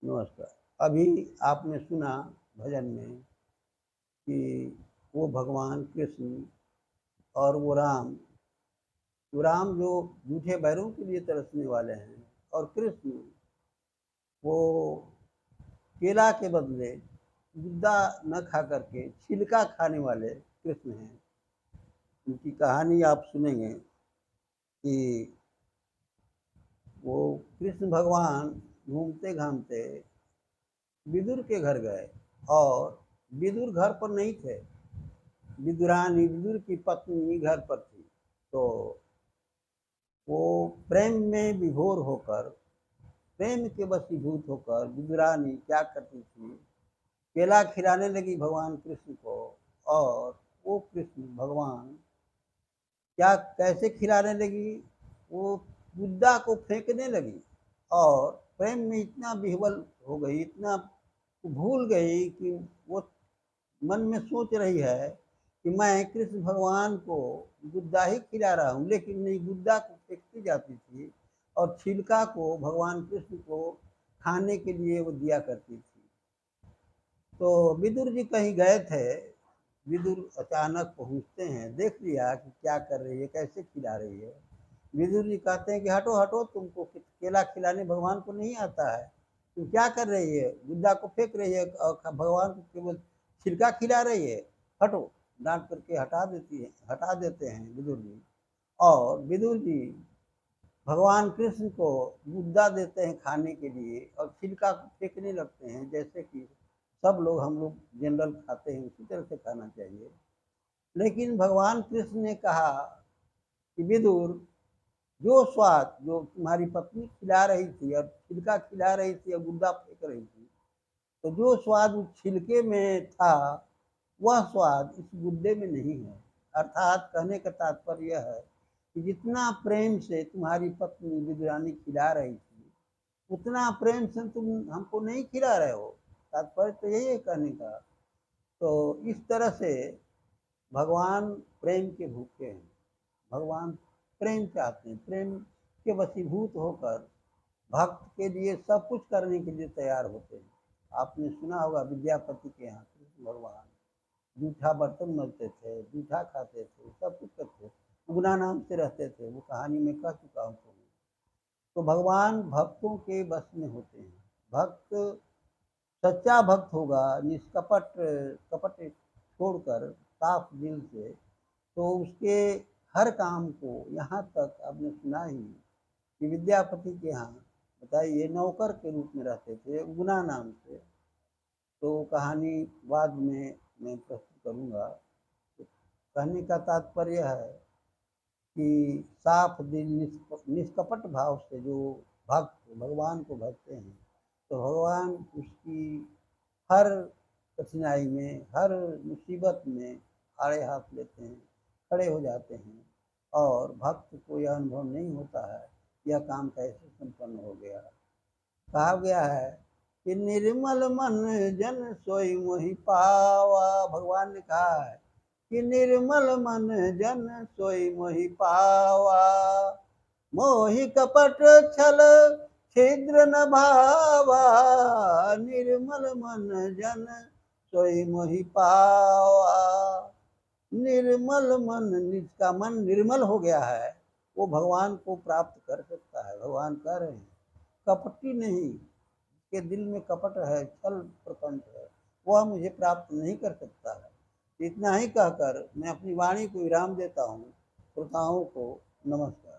नमस्कार। अभी आपने सुना भजन में कि वो भगवान कृष्ण और वो राम जो झूठे बैरों के लिए तरसने वाले हैं, और कृष्ण वो केला के बदले गुद्दा न खा करके छिलका खाने वाले कृष्ण हैं। उनकी कहानी आप सुनेंगे कि वो कृष्ण भगवान घूमते घामते विदुर के घर गए, और विदुर घर पर नहीं थे। विदुरानी, विदुर की पत्नी घर पर थी। तो वो प्रेम में विभोर होकर, प्रेम के वशीभूत होकर विदुरानी क्या करती थी, केला खिलाने लगी भगवान कृष्ण को। और वो कृष्ण भगवान क्या कैसे खिलाने लगी, वो गुद्दा को फेंकने लगी, और प्रेम में इतना विह्वल हो गई, इतना भूल गई कि वो मन में सोच रही है कि मैं कृष्ण भगवान को गुद्दा ही खिला रहा हूँ, लेकिन नहीं, गुद्दा को फेंकती जाती थी और छिलका को भगवान कृष्ण को खाने के लिए वो दिया करती थी। तो विदुर जी कहीं गए थे। विदुर अचानक पहुंचते हैं, देख लिया कि क्या कर रही है, कैसे खिला रही है। विदुर जी कहते हैं कि हटो हटो, तुमको केला खिलाने भगवान को नहीं आता है, तुम क्या कर रही है, गुद्दा को फेंक रही है और भगवान को केवल छिलका खिला रही है, हटो। डांट करके हटा देते हैं विदुर जी। और विदुर जी भगवान कृष्ण को गुद्दा देते हैं खाने के लिए, और छिलका को फेंकने लगते हैं, जैसे कि सब लोग, हम लोग जनरल खाते हैं उसी तरह से खाना चाहिए। लेकिन भगवान कृष्ण ने कहा कि विदुर, जो स्वाद जो तुम्हारी पत्नी खिला रही थी और छिलका खिला रही थी और गुद्दा फेंक रही थी, तो जो स्वाद उस छिलके में था, वह स्वाद इस गुद्दे में नहीं है। अर्थात कहने का तात्पर्य यह है कि जितना प्रेम से तुम्हारी पत्नी विदुरानी खिला रही थी, उतना प्रेम से तुम हमको नहीं खिला रहे हो। तात्पर्य तो यही है कहने का। तो इस तरह से भगवान प्रेम के भूखे हैं। भगवान प्रेम चाहते हैं, प्रेम के वशीभूत होकर भक्त के लिए सब कुछ करने के लिए तैयार होते हैं। आपने सुना होगा विद्यापति के यहाँ कृष्ण भगवान जूठा बर्तन मलते थे, जूठा खाते थे, सब कुछ करते थे, उगना नाम से रहते थे, वो कहानी में कह चुका हूँ तुम्हें। तो भगवान भक्तों के बस में होते हैं। भक्त सच्चा भक्त होगा, निष्कपट, कपट छोड़कर साफ दिल से, तो उसके हर काम को, यहाँ तक आपने सुना ही कि विद्यापति के यहाँ बताइए नौकर के रूप में रहते थे उगना नाम से। तो कहानी बाद में मैं प्रस्तुत करूँगा। तो कहने का तात्पर्य है कि साफ दिल, निष्कपट भाव से जो भक्त भगवान को भजते हैं, तो भगवान उसकी हर कठिनाई में, हर मुसीबत में आड़े हाथ लेते हैं, खड़े हो जाते हैं। और भक्त को यह अनुभव नहीं होता है यह काम कैसे संपन्न हो गया। कहा गया है कि निर्मल मन जन सोई मोहि पावा। भगवान ने कहा है कि निर्मल मन जन सोई मोहि पावा, मोहि कपट छल छिद्र न भावा, निर्मल मन जन सोई मोहि पावा। निर्मल मन, जिसका मन निर्मल हो गया है, वो भगवान को प्राप्त कर सकता है। भगवान कह रहे हैं कपटी नहीं, के दिल में कपट है, छल प्रपंच है, वह मुझे प्राप्त नहीं कर सकता है। इतना ही कहकर मैं अपनी वाणी को विराम देता हूँ। श्रोताओं को नमस्कार।